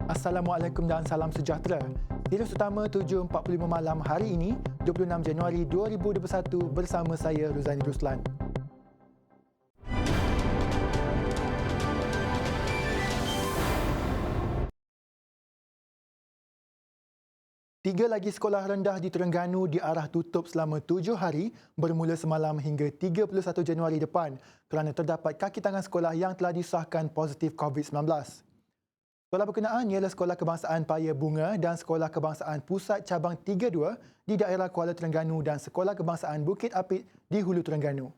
Assalamualaikum dan salam sejahtera. News utama 7.45 malam hari ini, 26 Januari 2021 bersama saya Ruzani Ruslan. Tiga lagi sekolah rendah di Terengganu diarah tutup selama 7 hari bermula semalam hingga 31 Januari depan kerana terdapat kaki tangan sekolah yang telah disahkan positif COVID-19. Sekolah berkenaan ialah Sekolah Kebangsaan Paya Bunga dan Sekolah Kebangsaan Pusat Cabang 32 di daerah Kuala Terengganu dan Sekolah Kebangsaan Bukit Apit di Hulu Terengganu.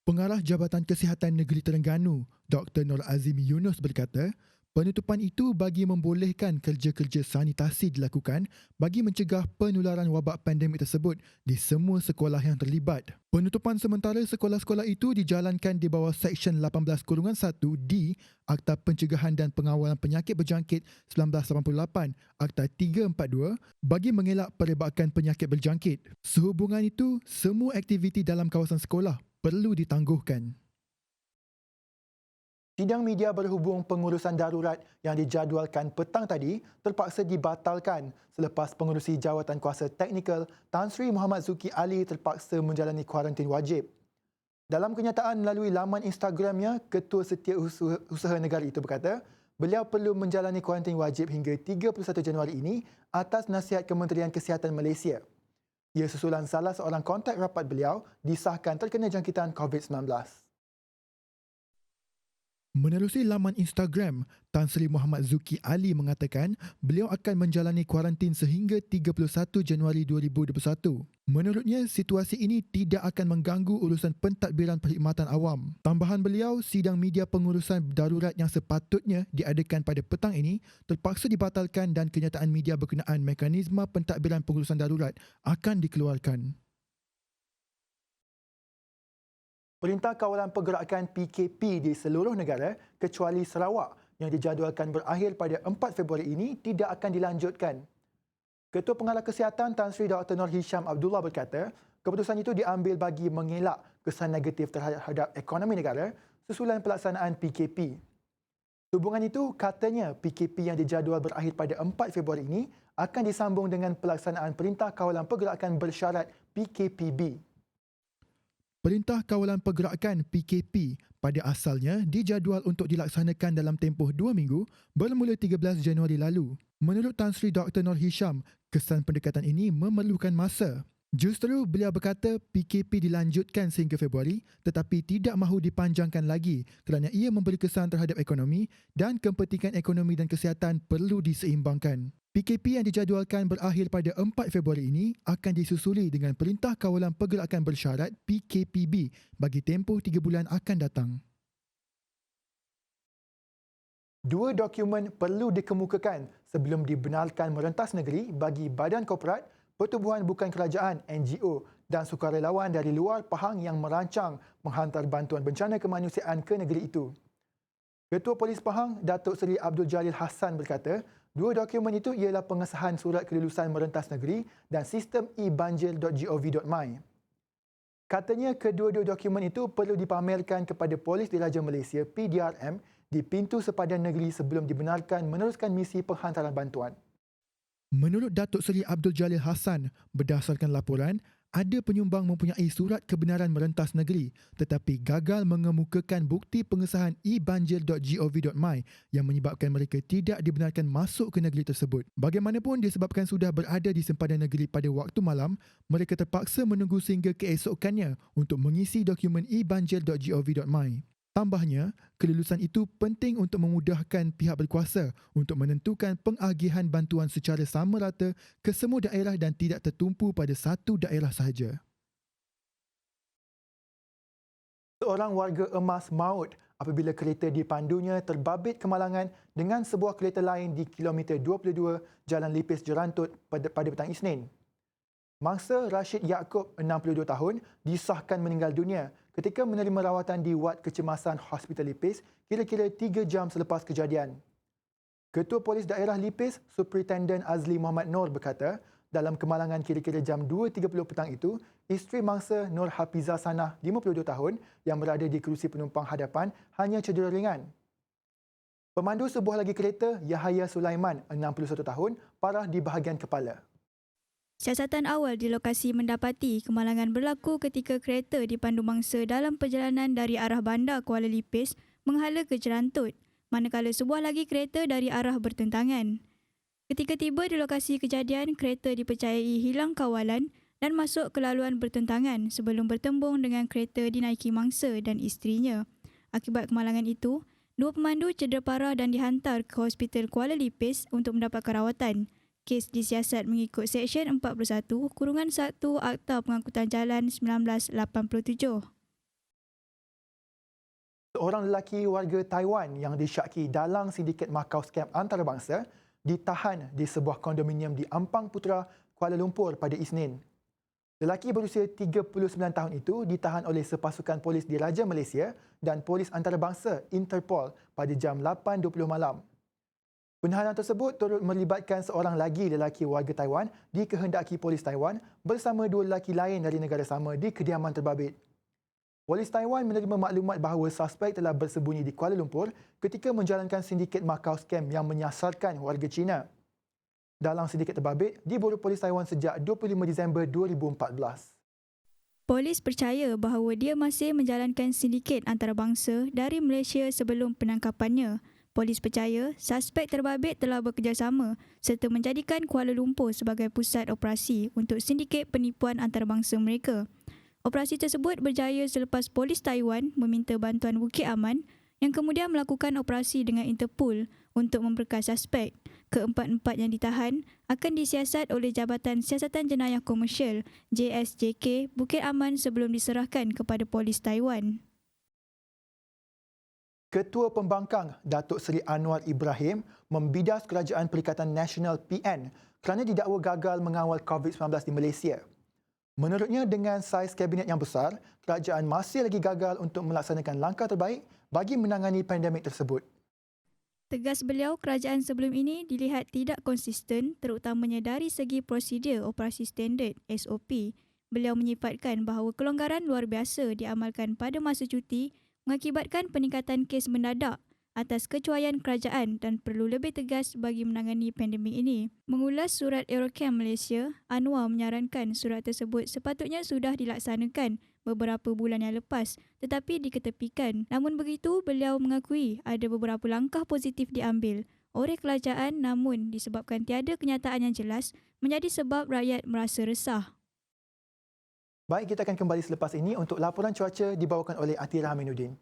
Pengarah Jabatan Kesihatan Negeri Terengganu, Dr. Nur Azim Yunus berkata, penutupan itu bagi membolehkan kerja-kerja sanitasi dilakukan bagi mencegah penularan wabak pandemik tersebut di semua sekolah yang terlibat. Penutupan sementara sekolah-sekolah itu dijalankan di bawah Seksyen 18-1D Akta Pencegahan dan Pengawalan Penyakit Berjangkit 1988 Akta 342 bagi mengelak perebakan penyakit berjangkit. Sehubungan itu, semua aktiviti dalam kawasan sekolah perlu ditangguhkan. Sidang media berhubung pengurusan darurat yang dijadualkan petang tadi terpaksa dibatalkan selepas pengerusi Jawatan Kuasa Teknikal Tan Sri Muhammad Zuki Ali terpaksa menjalani kuarantin wajib. Dalam kenyataan melalui laman Instagramnya, Ketua Setiausaha Negara itu berkata, beliau perlu menjalani kuarantin wajib hingga 31 Januari ini atas nasihat Kementerian Kesihatan Malaysia. Ia susulan salah seorang kontak rapat beliau disahkan terkena jangkitan COVID-19. Menerusi laman Instagram, Tan Sri Muhammad Zuki Ali mengatakan beliau akan menjalani kuarantin sehingga 31 Januari 2021. Menurutnya, situasi ini tidak akan mengganggu urusan pentadbiran perkhidmatan awam. Tambahan beliau, sidang media pengurusan darurat yang sepatutnya diadakan pada petang ini terpaksa dibatalkan dan kenyataan media berkenaan mekanisme pentadbiran pengurusan darurat akan dikeluarkan. Perintah Kawalan Pergerakan PKP di seluruh negara kecuali Sarawak yang dijadualkan berakhir pada 4 Februari ini tidak akan dilanjutkan. Ketua Pengarah Kesihatan Tan Sri Dr. Nur Hisham Abdullah berkata, keputusan itu diambil bagi mengelak kesan negatif terhadap ekonomi negara susulan pelaksanaan PKP. Hubungan itu, katanya PKP yang dijadual berakhir pada 4 Februari ini akan disambung dengan pelaksanaan Perintah Kawalan Pergerakan Bersyarat PKPB. Perintah Kawalan Pergerakan PKP pada asalnya dijadual untuk dilaksanakan dalam tempoh 2 minggu bermula 13 Januari lalu. Menurut Tan Sri Dr. Nur Hisham, kesan pendekatan ini memerlukan masa. Justru beliau berkata PKP dilanjutkan sehingga Februari tetapi tidak mahu dipanjangkan lagi kerana ia memberi kesan terhadap ekonomi dan kepentingan ekonomi dan kesihatan perlu diseimbangkan. PKP yang dijadualkan berakhir pada 4 Februari ini akan disusuli dengan Perintah Kawalan Pergerakan Bersyarat PKPB bagi tempoh 3 bulan akan datang. Dua dokumen perlu dikemukakan sebelum dibenarkan merentas negeri bagi badan korporat, pertubuhan bukan kerajaan NGO dan sukarelawan dari luar Pahang yang merancang menghantar bantuan bencana kemanusiaan ke negeri itu. Ketua Polis Pahang, Datuk Seri Abdul Jalil Hassan berkata, dua dokumen itu ialah pengesahan surat kelulusan merentas negeri dan sistem ebanjir.gov.my. Katanya kedua-dua dokumen itu perlu dipamerkan kepada Polis Diraja Malaysia PDRM di pintu sepadan negeri sebelum dibenarkan meneruskan misi penghantaran bantuan. Menurut Datuk Seri Abdul Jalil Hassan, berdasarkan laporan, ada penyumbang mempunyai surat kebenaran merentas negeri tetapi gagal mengemukakan bukti pengesahan ebanjir.gov.my yang menyebabkan mereka tidak dibenarkan masuk ke negeri tersebut. Bagaimanapun disebabkan sudah berada di sempadan negeri pada waktu malam, mereka terpaksa menunggu sehingga keesokannya untuk mengisi dokumen ebanjir.gov.my. Tambahnya, kelulusan itu penting untuk memudahkan pihak berkuasa untuk menentukan pengagihan bantuan secara sama rata ke semua daerah dan tidak tertumpu pada satu daerah sahaja. Seorang warga emas maut apabila kereta dipandunya terbabit kemalangan dengan sebuah kereta lain di kilometer 22 Jalan Lipis Jerantut pada petang Isnin. Mangsa Rashid Yaakob, 62 tahun, disahkan meninggal dunia ketika menerima rawatan di Wad Kecemasan Hospital Lipis kira-kira 3 jam selepas kejadian. Ketua Polis Daerah Lipis, Superintendent Azli Muhammad Noor berkata, dalam kemalangan kira-kira jam 2.30 petang itu, isteri mangsa Nur Hafizah Sanah, 52 tahun, yang berada di kerusi penumpang hadapan hanya cedera ringan. Pemandu sebuah lagi kereta, Yahaya Sulaiman, 61 tahun, parah di bahagian kepala. Siasatan awal di lokasi mendapati kemalangan berlaku ketika kereta dipandu mangsa dalam perjalanan dari arah bandar Kuala Lipis menghala ke Jerantut, manakala sebuah lagi kereta dari arah bertentangan. Ketika tiba di lokasi kejadian, kereta dipercayai hilang kawalan dan masuk ke laluan bertentangan sebelum bertembung dengan kereta dinaiki mangsa dan isterinya. Akibat kemalangan itu, 2 pemandu cedera parah dan dihantar ke Hospital Kuala Lipis untuk mendapatkan rawatan. Kes disiasat mengikut Seksyen 41-1 Akta Pengangkutan Jalan 1987. Seorang lelaki warga Taiwan yang disyaki dalang sindiket Macau scam antarabangsa ditahan di sebuah kondominium di Ampang Putra, Kuala Lumpur pada Isnin. Lelaki berusia 39 tahun itu ditahan oleh sepasukan polis diraja Malaysia dan polis antarabangsa Interpol pada jam 8.20 malam. Penahanan tersebut turut melibatkan seorang lagi lelaki warga Taiwan dikehendaki polis Taiwan bersama 2 lelaki lain dari negara sama di kediaman terbabit. Polis Taiwan menerima maklumat bahawa suspek telah bersembunyi di Kuala Lumpur ketika menjalankan sindiket Macau scam yang menyasarkan warga Cina. Dalang sindiket terbabit diburu polis Taiwan sejak 25 Disember 2014. Polis percaya bahawa dia masih menjalankan sindiket antarabangsa dari Malaysia sebelum penangkapannya. Polis percaya suspek terbabit telah bekerjasama serta menjadikan Kuala Lumpur sebagai pusat operasi untuk sindiket penipuan antarabangsa mereka. Operasi tersebut berjaya selepas polis Taiwan meminta bantuan Bukit Aman yang kemudian melakukan operasi dengan Interpol untuk memberkas suspek. Keempat-empat yang ditahan akan disiasat oleh Jabatan Siasatan Jenayah Komersial JSJK Bukit Aman sebelum diserahkan kepada polis Taiwan. Ketua Pembangkang Datuk Seri Anwar Ibrahim membidas Kerajaan Perikatan Nasional PN kerana didakwa gagal mengawal COVID-19 di Malaysia. Menurutnya, dengan saiz kabinet yang besar, kerajaan masih lagi gagal untuk melaksanakan langkah terbaik bagi menangani pandemik tersebut. Tegas beliau, kerajaan sebelum ini dilihat tidak konsisten terutamanya dari segi prosedur operasi standard SOP. Beliau menyifatkan bahawa kelonggaran luar biasa diamalkan pada masa cuti mengakibatkan peningkatan kes mendadak atas kecuaian kerajaan dan perlu lebih tegas bagi menangani pandemik ini. Mengulas surat Eurocam Malaysia, Anwar menyarankan surat tersebut sepatutnya sudah dilaksanakan beberapa bulan yang lepas tetapi diketepikan. Namun begitu, beliau mengakui ada beberapa langkah positif diambil oleh kerajaan namun disebabkan tiada kenyataan yang jelas menjadi sebab rakyat merasa resah. Baik, kita akan kembali selepas ini untuk laporan cuaca dibawakan oleh Atira Aminuddin.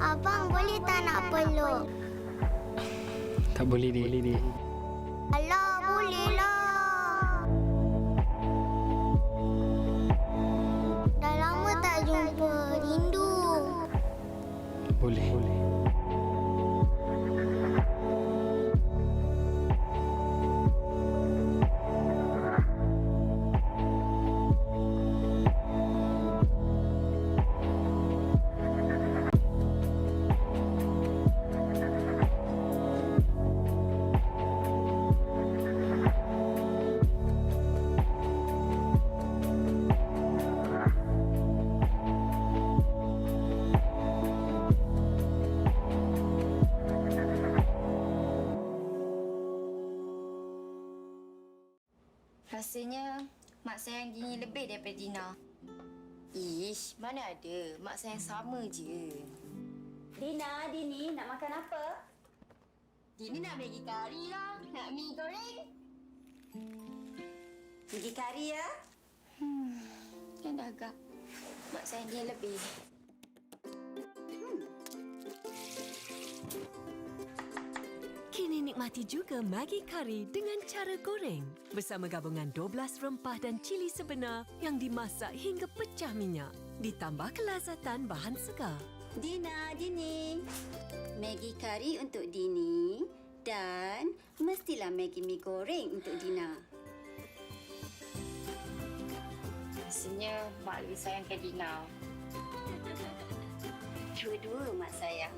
Abang boleh tak nak peluk? Tak boleh, Dik. Alah, boleh lah. Dah lama tak jumpa. Rindu. Boleh. Rasanya mak sayang Dini lebih daripada Dina. Ish, mana ada. Mak sayang sama je. Dina, Dini nak makan apa? Dini nak Maggi kari lah. Nak mi goreng. Maggi kari ya? Kan dah agak. Mak sayang dia lebih. Kini nikmati juga Maggi Kari dengan cara goreng bersama gabungan 12 rempah dan cili sebenar yang dimasak hingga pecah minyak. Ditambah kelazatan bahan segar. Dina, Dini. Maggi kari untuk Dini dan mestilah Maggi mi goreng untuk Dina. Rasanya mak lebih sayangkan Dina. Dua-dua mak sayang.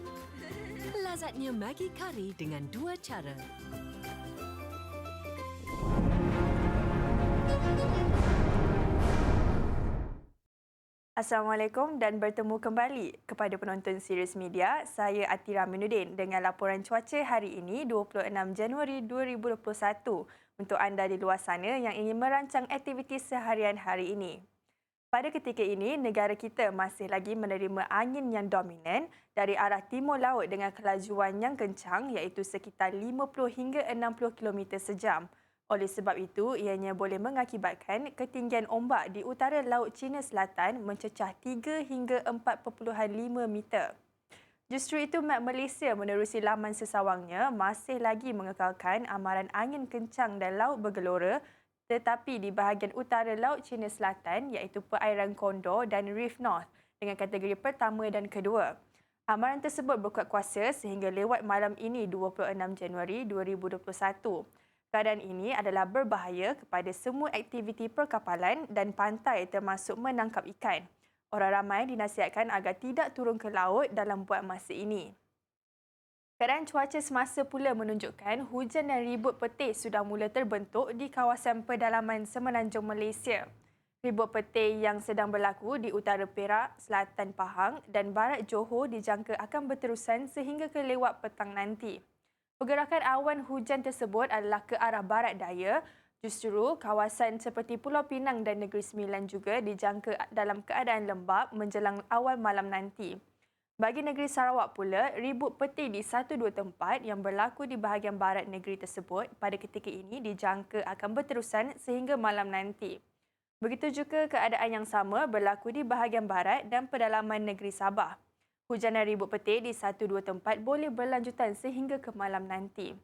Lazatnya Maggi Kari dengan 2 cara. Assalamualaikum dan bertemu kembali kepada penonton Sirius Media. Saya Atira Minuddin dengan laporan cuaca hari ini 26 Januari 2021 untuk anda di luar sana yang ingin merancang aktiviti seharian hari ini. Pada ketika ini, negara kita masih lagi menerima angin yang dominan dari arah timur laut dengan kelajuan yang kencang iaitu sekitar 50 hingga 60 km sejam. Oleh sebab itu, ianya boleh mengakibatkan ketinggian ombak di utara Laut Cina Selatan mencecah 3 hingga 4.5 meter. Justru itu, Met Malaysia menerusi laman sesawangnya masih lagi mengekalkan amaran angin kencang dan laut bergelora tetapi di bahagian utara Laut Cina Selatan iaitu perairan Condor dan Reef North dengan kategori pertama dan kedua. Amaran tersebut berkuat kuasa sehingga lewat malam ini 26 Januari 2021. Keadaan ini adalah berbahaya kepada semua aktiviti perkapalan dan pantai termasuk menangkap ikan. Orang ramai dinasihatkan agar tidak turun ke laut dalam buat masa ini. Keadaan cuaca semasa pula menunjukkan hujan dan ribut petir sudah mula terbentuk di kawasan pedalaman semenanjung Malaysia. Ribut petir yang sedang berlaku di utara Perak, selatan Pahang dan barat Johor dijangka akan berterusan sehingga ke lewat petang nanti. Pergerakan awan hujan tersebut adalah ke arah barat daya. Justru kawasan seperti Pulau Pinang dan Negeri Sembilan juga dijangka dalam keadaan lembap menjelang awal malam nanti. Bagi negeri Sarawak pula, ribut petir di 1-2 tempat yang berlaku di bahagian barat negeri tersebut pada ketika ini dijangka akan berterusan sehingga malam nanti. Begitu juga keadaan yang sama berlaku di bahagian barat dan pedalaman negeri Sabah. Hujan dan ribut petir di 1-2 tempat boleh berlanjutan sehingga ke malam nanti.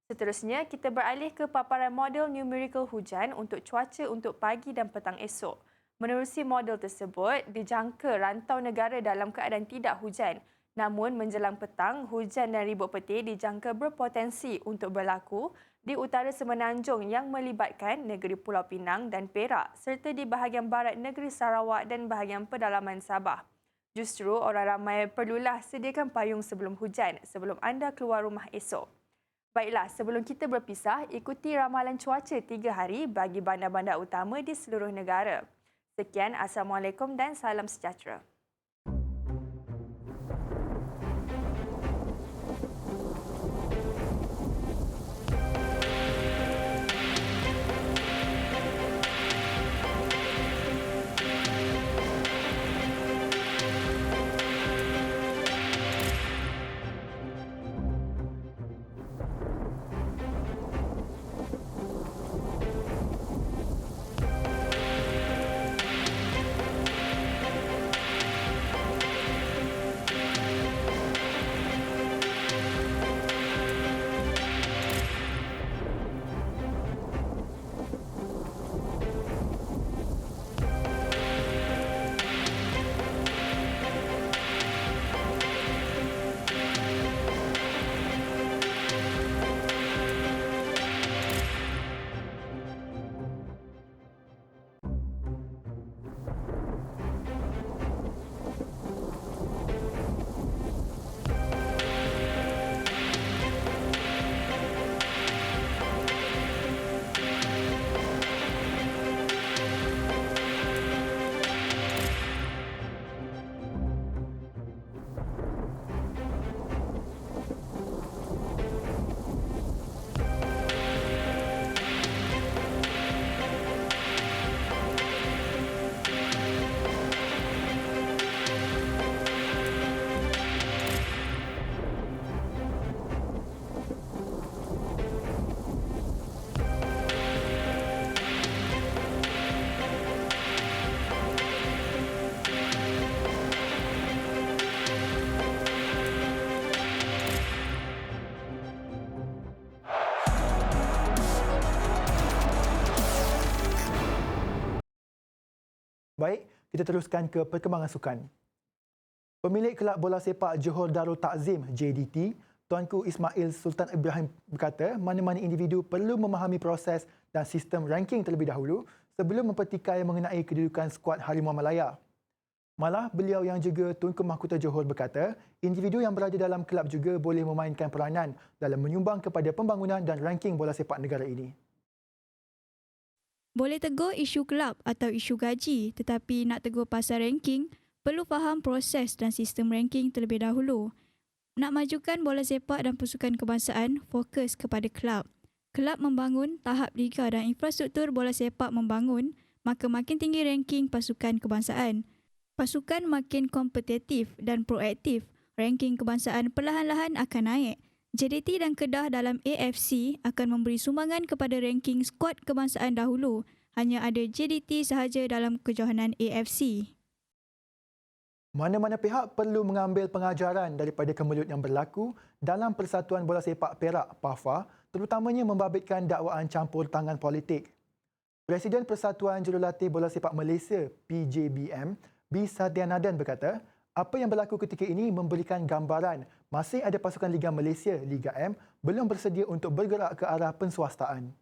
Seterusnya, kita beralih ke paparan model numerical hujan untuk cuaca untuk pagi dan petang esok. Menerusi model tersebut, dijangka rantau negara dalam keadaan tidak hujan. Namun, menjelang petang, hujan dan ribut petir dijangka berpotensi untuk berlaku di utara semenanjung yang melibatkan negeri Pulau Pinang dan Perak serta di bahagian barat negeri Sarawak dan bahagian pedalaman Sabah. Justru orang ramai perlulah sediakan payung sebelum hujan sebelum anda keluar rumah esok. Baiklah, sebelum kita berpisah, ikuti ramalan cuaca 3 hari bagi bandar-bandar utama di seluruh negara. Sekian, Assalamualaikum dan salam sejahtera. Baik, kita teruskan ke perkembangan sukan. Pemilik kelab bola sepak Johor Darul Takzim JDT, Tuanku Ismail Sultan Ibrahim berkata mana-mana individu perlu memahami proses dan sistem ranking terlebih dahulu sebelum mempertikai mengenai kedudukan skuad Harimau Malaya. Malah beliau yang juga Tunku Mahkota Johor berkata, individu yang berada dalam kelab juga boleh memainkan peranan dalam menyumbang kepada pembangunan dan ranking bola sepak negara ini. Boleh tegur isu kelab atau isu gaji, tetapi nak tegur pasal ranking, perlu faham proses dan sistem ranking terlebih dahulu. Nak majukan bola sepak dan pasukan kebangsaan, fokus kepada kelab. Kelab membangun, tahap liga dan infrastruktur bola sepak membangun, maka makin tinggi ranking pasukan kebangsaan. Pasukan makin kompetitif dan proaktif, ranking kebangsaan perlahan-lahan akan naik. JDT dan Kedah dalam AFC akan memberi sumbangan kepada ranking skuad kebangsaan dahulu. Hanya ada JDT sahaja dalam kejohanan AFC. Mana-mana pihak perlu mengambil pengajaran daripada kemelut yang berlaku dalam Persatuan Bola Sepak Perak (PAFA), terutamanya membabitkan dakwaan campur tangan politik. Presiden Persatuan Jurulatih Bola Sepak Malaysia (PJBM), B. Satyanathan berkata, apa yang berlaku ketika ini memberikan gambaran masih ada pasukan Liga Malaysia (Liga M) belum bersedia untuk bergerak ke arah penswastaan.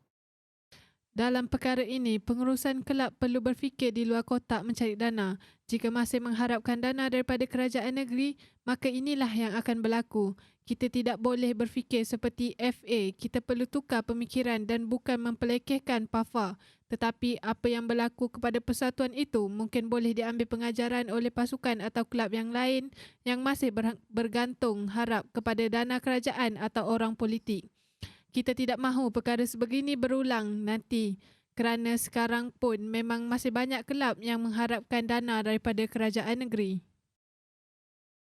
Dalam perkara ini, pengurusan kelab perlu berfikir di luar kotak mencari dana. Jika masih mengharapkan dana daripada kerajaan negeri, maka inilah yang akan berlaku. Kita tidak boleh berfikir seperti FA. Kita perlu tukar pemikiran dan bukan mempelekehkan PAFA. Tetapi apa yang berlaku kepada persatuan itu mungkin boleh diambil pengajaran oleh pasukan atau kelab yang lain yang masih bergantung harap kepada dana kerajaan atau orang politik. Kita tidak mahu perkara sebegini berulang nanti kerana sekarang pun memang masih banyak kelab yang mengharapkan dana daripada kerajaan negeri.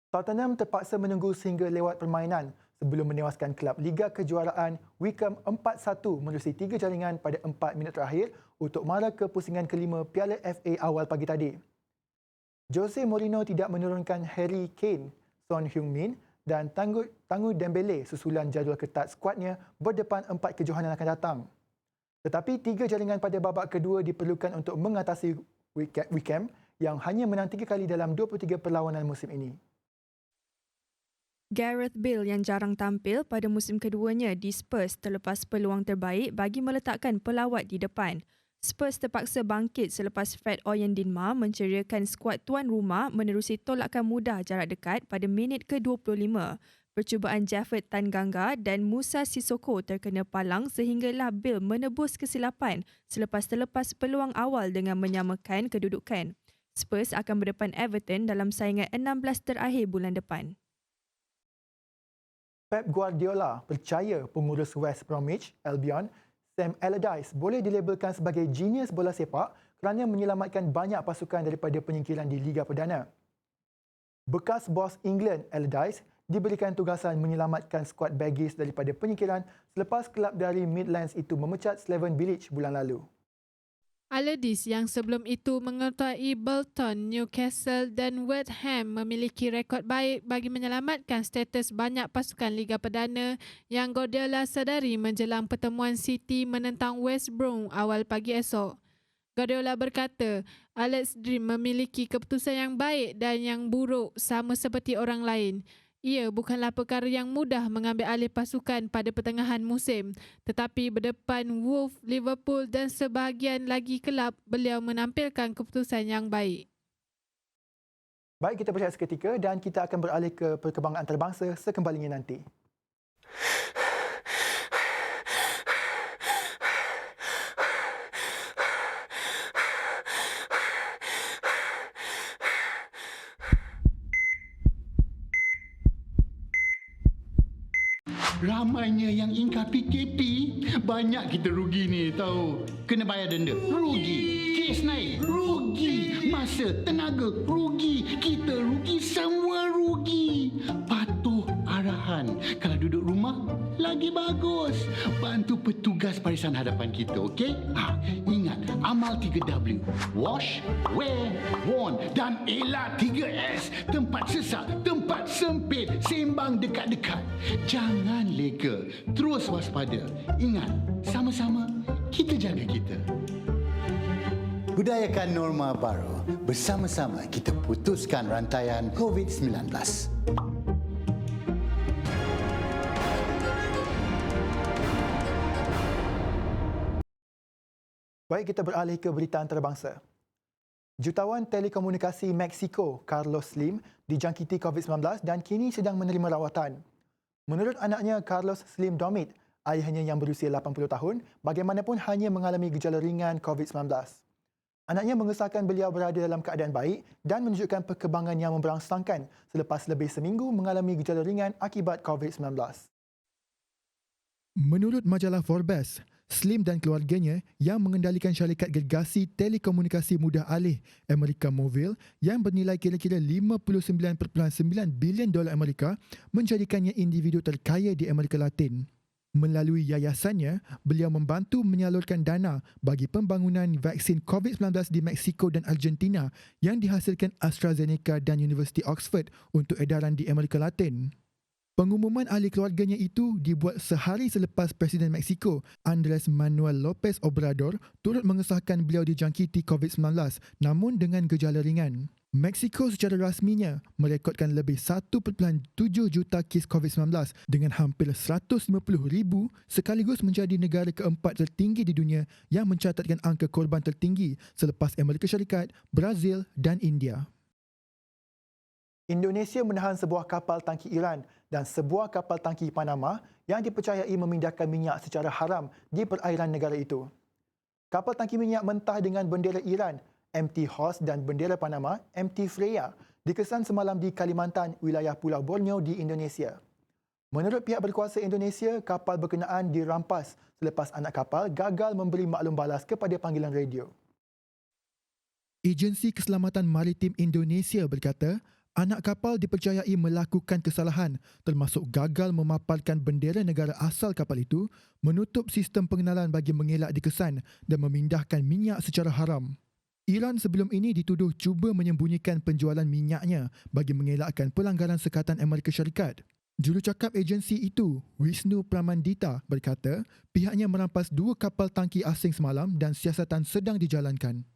Tottenham terpaksa menunggu sehingga lewat permainan sebelum menewaskan kelab Liga Kejuaraan Wycombe 4-1 menerusi 3 jaringan pada 4 minit terakhir untuk mara ke pusingan kelima Piala FA awal pagi tadi. Jose Mourinho tidak menurunkan Harry Kane, Son Heung-min dan Tanguy Dembele susulan jadual ketat skuadnya berdepan 4 kejohanan akan datang. Tetapi 3 jaringan pada babak kedua diperlukan untuk mengatasi Wycombe yang hanya menang 3 kali dalam 23 perlawanan musim ini. Gareth Bale yang jarang tampil pada musim keduanya di Spurs terlepas peluang terbaik bagi meletakkan pelawat di depan. Spurs terpaksa bangkit selepas Fred Oyendinma menceriakan skuad tuan rumah menerusi tolakan mudah jarak dekat pada minit ke-25. Percubaan Jafford Tanganga dan Musa Sissoko terkena palang sehinggalah Bale menebus kesilapan selepas terlepas peluang awal dengan menyamakan kedudukan. Spurs akan berdepan Everton dalam saingan 16 terakhir bulan depan. Pep Guardiola percaya pengurus West Bromwich Albion, Sam Allardyce boleh dilabelkan sebagai genius bola sepak kerana menyelamatkan banyak pasukan daripada penyingkiran di Liga Perdana. Bekas bos England Allardyce diberikan tugasan menyelamatkan skuad Baggies daripada penyingkiran selepas kelab dari Midlands itu memecat Slaven Bilic bulan lalu. Allardyce yang sebelum itu mengetuai Bolton, Newcastle dan West Ham memiliki rekod baik bagi menyelamatkan status banyak pasukan Liga Perdana yang Guardiola sedari menjelang pertemuan City menentang West Brom awal pagi esok. Guardiola berkata, Alex Dream memiliki keputusan yang baik dan yang buruk sama seperti orang lain. Ia bukanlah perkara yang mudah mengambil alih pasukan pada pertengahan musim, tetapi berdepan Wolves, Liverpool dan sebahagian lagi kelab, beliau menampilkan keputusan yang baik. Baik, kita berehat seketika dan kita akan beralih ke perkembangan antarabangsa sekembalinya nanti. Ramainya yang ingkar PKP, banyak kita rugi ni tahu. Kena bayar denda, rugi. Kes naik, rugi. Masa, tenaga, rugi. Kita rugi, semua rugi. Patuh arahan. Kalau duduk rumah, lagi bagus. Bantu petugas barisan hadapan kita, okey? Ingat, amal 3W. Wash, wear, warn dan elak 3S. Tempat sesak, tempat sempit, sembang dekat-dekat. Jangan lega, terus waspada. Ingat, sama-sama kita jaga kita. Budayakan norma baru. Bersama-sama kita putuskan rantaian COVID-19. Baik, kita beralih ke berita antarabangsa. Jutawan Telekomunikasi Mexico, Carlos Slim, dijangkiti COVID-19 dan kini sedang menerima rawatan. Menurut anaknya Carlos Slim Domit, Ayahnya yang berusia 80 tahun bagaimanapun hanya mengalami gejala ringan COVID-19. Anaknya mengesahkan beliau berada dalam keadaan baik dan menunjukkan perkembangan yang memberangsangkan selepas lebih seminggu mengalami gejala ringan akibat COVID-19. Menurut majalah Forbes, Slim dan keluarganya yang mengendalikan syarikat gergasi telekomunikasi mudah alih Amerika Movil yang bernilai kira-kira 59.9 bilion dolar Amerika menjadikannya individu terkaya di Amerika Latin. Melalui yayasannya, beliau membantu menyalurkan dana bagi pembangunan vaksin COVID-19 di Mexico dan Argentina yang dihasilkan AstraZeneca dan Universiti Oxford untuk edaran di Amerika Latin. Pengumuman ahli keluarganya itu dibuat sehari selepas Presiden Mexico, Andrés Manuel López Obrador, turut mengesahkan beliau dijangkiti COVID-19 namun dengan gejala ringan. Mexico secara rasminya merekodkan lebih 1.7 juta kes COVID-19 dengan hampir 150,000 sekaligus menjadi negara keempat tertinggi di dunia yang mencatatkan angka korban tertinggi selepas Amerika Syarikat, Brazil dan India. Indonesia menahan sebuah kapal tangki Iran dan sebuah kapal tangki Panama yang dipercayai memindahkan minyak secara haram di perairan negara itu. Kapal tangki minyak mentah dengan bendera Iran, MT Horse dan bendera Panama, MT Freya, dikesan semalam di Kalimantan, wilayah Pulau Borneo di Indonesia. Menurut pihak berkuasa Indonesia, kapal berkenaan dirampas selepas anak kapal gagal memberi maklum balas kepada panggilan radio. Agensi Keselamatan Maritim Indonesia berkata, anak kapal dipercayai melakukan kesalahan termasuk gagal memaparkan bendera negara asal kapal itu, menutup sistem pengenalan bagi mengelak dikesan dan memindahkan minyak secara haram. Iran sebelum ini dituduh cuba menyembunyikan penjualan minyaknya bagi mengelakkan pelanggaran sekatan Amerika Syarikat. Jurucakap agensi itu, Wisnu Pramandita, berkata pihaknya merampas 2 kapal tangki asing semalam dan siasatan sedang dijalankan.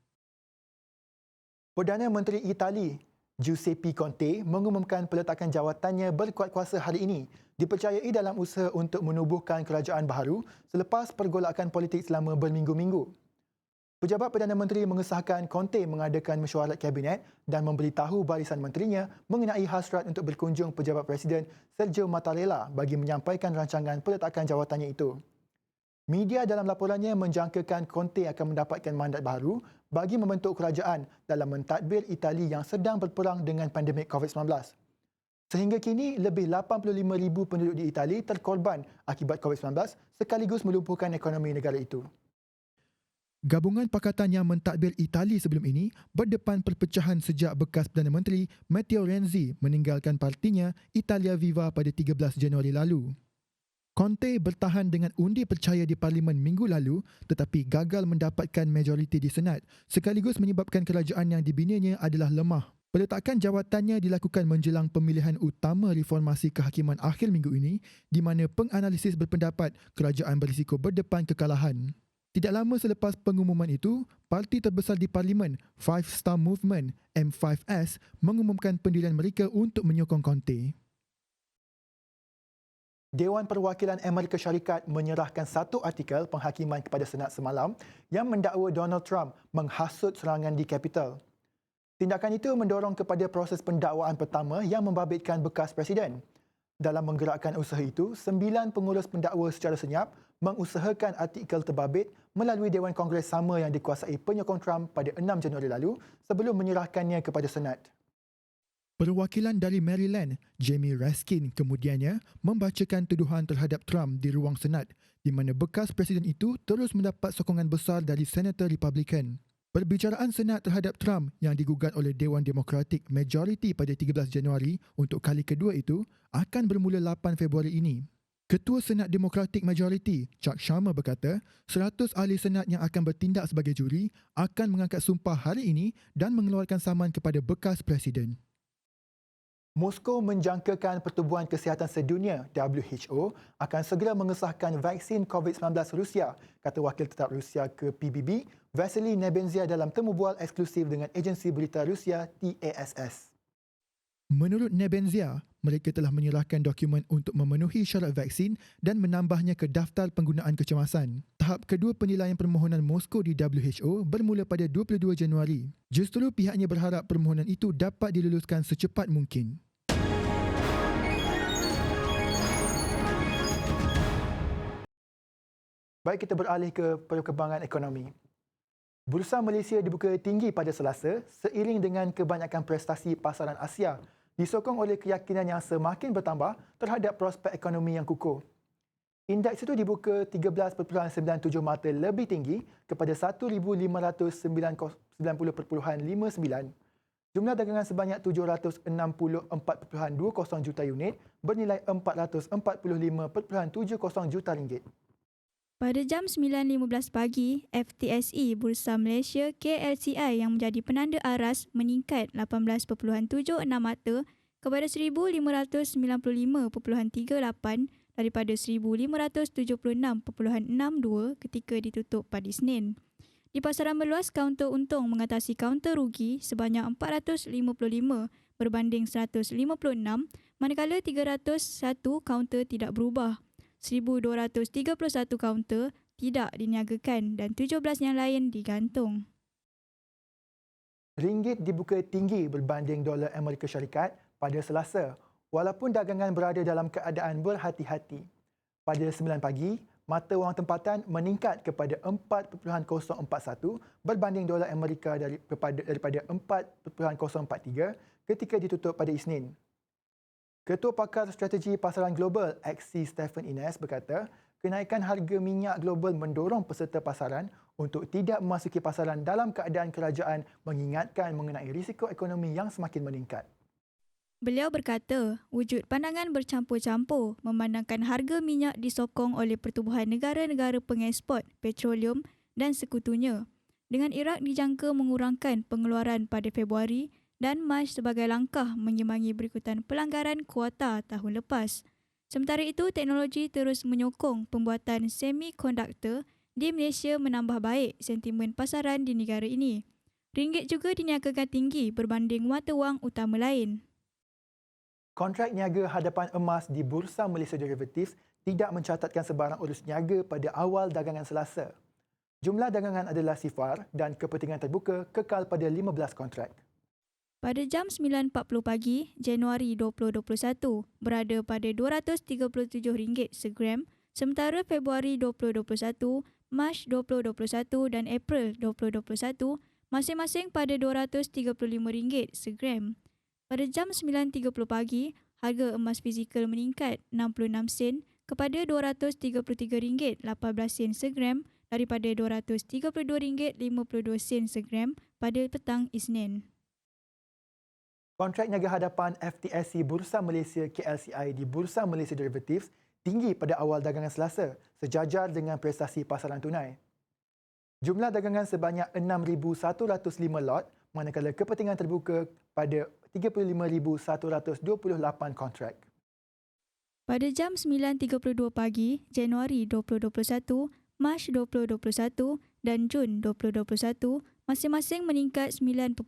Perdana Menteri Itali, Giuseppe Conte, mengumumkan peletakan jawatannya berkuat kuasa hari ini, dipercayai dalam usaha untuk menubuhkan kerajaan baharu selepas pergolakan politik selama berminggu-minggu. Pejabat Perdana Menteri mengesahkan Conte mengadakan mesyuarat kabinet dan memberitahu barisan menterinya mengenai hasrat untuk berkunjung pejabat Presiden Sergio Mattarella bagi menyampaikan rancangan peletakan jawatannya itu. Media dalam laporannya menjangkakan Conte akan mendapatkan mandat baru bagi membentuk kerajaan dalam mentadbir Itali yang sedang berperang dengan pandemik COVID-19. Sehingga kini, lebih 85,000 penduduk di Itali terkorban akibat COVID-19 sekaligus melumpuhkan ekonomi negara itu. Gabungan pakatan yang mentadbir Itali sebelum ini berdepan perpecahan sejak bekas Perdana Menteri Matteo Renzi meninggalkan partinya Italia Viva pada 13 Januari lalu. Conte bertahan dengan undi percaya di Parlimen minggu lalu tetapi gagal mendapatkan majoriti di Senat sekaligus menyebabkan kerajaan yang dibinanya adalah lemah. Peletakan jawatannya dilakukan menjelang pemilihan utama reformasi kehakiman akhir minggu ini di mana penganalisis berpendapat kerajaan berisiko berdepan kekalahan. Tidak lama selepas pengumuman itu, parti terbesar di Parlimen, Five Star Movement (M5S), mengumumkan pendirian mereka untuk menyokong Conte. Dewan Perwakilan Amerika Syarikat menyerahkan satu artikel penghakiman kepada Senat semalam yang mendakwa Donald Trump menghasut serangan di Kapitol. Tindakan itu mendorong kepada proses pendakwaan pertama yang membabitkan bekas Presiden. Dalam menggerakkan usaha itu, 9 pengurus pendakwa secara senyap mengusahakan artikel terbabit melalui Dewan Kongres sama yang dikuasai penyokong Trump pada 6 Januari lalu sebelum menyerahkannya kepada Senat. Perwakilan dari Maryland, Jamie Raskin, kemudiannya membacakan tuduhan terhadap Trump di ruang Senat di mana bekas Presiden itu terus mendapat sokongan besar dari Senator Republikan. Perbicaraan Senat terhadap Trump yang digugat oleh Dewan Demokratik majoriti pada 13 Januari untuk kali kedua itu akan bermula 8 Februari ini. Ketua Senat Demokratik Majoriti, Chuck Schumer berkata, 100 ahli Senat yang akan bertindak sebagai juri akan mengangkat sumpah hari ini dan mengeluarkan saman kepada bekas Presiden. Moskow menjangkakan Pertubuhan Kesihatan Sedunia WHO akan segera mengesahkan vaksin COVID-19 Rusia, kata Wakil Tetap Rusia ke PBB, Vasily Nebenzia dalam temu bual eksklusif dengan agensi berita Rusia TASS. Menurut Nebenzia, mereka telah menyerahkan dokumen untuk memenuhi syarat vaksin dan menambahnya ke daftar penggunaan kecemasan. Tahap kedua penilaian permohonan Moskow di WHO bermula pada 22 Januari. Justru pihaknya berharap permohonan itu dapat diluluskan secepat mungkin. Baik, kita beralih ke perkembangan ekonomi. Bursa Malaysia dibuka tinggi pada Selasa seiring dengan kebanyakan prestasi pasaran Asia disokong oleh keyakinan yang semakin bertambah terhadap prospek ekonomi yang kukuh. Indeks itu dibuka 13.97 mata lebih tinggi kepada 1,590.59. Jumlah dagangan sebanyak 764.20 juta unit bernilai 445.70 juta ringgit. Pada jam 9.15 pagi, FTSE Bursa Malaysia KLCI yang menjadi penanda aras meningkat 18.76 mata kepada 1,595.38 daripada 1,576.62 ketika ditutup pada Isnin. Di pasaran meluas, kaunter untung mengatasi kaunter rugi sebanyak 455 berbanding 156, manakala 301 kaunter tidak berubah. 1,231 kaunter tidak diniagakan dan 17 yang lain digantung. Ringgit dibuka tinggi berbanding dolar Amerika Syarikat pada Selasa, walaupun dagangan berada dalam keadaan berhati-hati. Pada 9 pagi, mata wang tempatan meningkat kepada 4.041 berbanding dolar Amerika daripada 4.043 ketika ditutup pada Isnin. Ketua Pakar Strategi Pasaran Global XC Stephen Ines berkata, kenaikan harga minyak global mendorong peserta pasaran untuk tidak memasuki pasaran dalam keadaan kerajaan mengingatkan mengenai risiko ekonomi yang semakin meningkat. Beliau berkata, wujud pandangan bercampur-campur memandangkan harga minyak disokong oleh pertubuhan negara-negara pengeksport petroleum dan sekutunya, dengan Iraq dijangka mengurangkan pengeluaran pada Februari dan Mac sebagai langkah mengimbangi berikutan pelanggaran kuota tahun lepas. Sementara itu, teknologi terus menyokong pembuatan semikonduktor di Malaysia menambah baik sentimen pasaran di negara ini. Ringgit juga diniagakan tinggi berbanding mata wang utama lain. Kontrak niaga hadapan emas di Bursa Malaysia Derivatives tidak mencatatkan sebarang urus niaga pada awal dagangan Selasa. Jumlah dagangan adalah sifar dan kepentingan terbuka kekal pada 15 kontrak. Pada jam 9.40 pagi, Januari 2021 berada pada RM237 segram, sementara Februari 2021, Mac 2021 dan April 2021 masing-masing pada RM235 segram. Pada jam 9.30 pagi, harga emas fizikal meningkat 66 sen kepada RM233.18 segram daripada RM232.52 segram pada petang Isnin. Kontrak niaga hadapan FTSE Bursa Malaysia KLCI di Bursa Malaysia Derivatives tinggi pada awal dagangan Selasa sejajar dengan prestasi pasaran tunai. Jumlah dagangan sebanyak 6,105 lot manakala kepentingan terbuka pada 35,128 kontrak. Pada jam 9.32 pagi, Januari 2021, Mac 2021 dan Jun 2021 masing-masing meningkat 9.0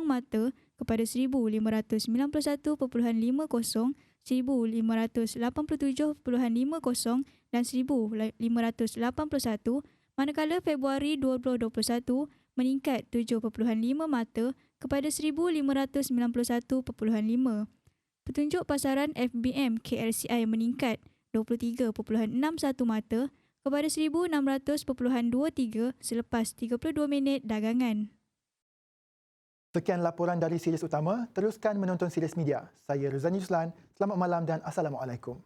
mata kepada 1,591.50, 1,587.50 dan 1,581, manakala Februari 2021 meningkat 7.5 mata kepada 1,591.5. Petunjuk pasaran FBM KLCI meningkat 23.61 mata kepada 1,600.23 selepas 32 minit dagangan. Sekian laporan dari Sirius Utama. Teruskan menonton Sirius Media. Saya Ruzani Yuslan. Selamat malam dan Assalamualaikum.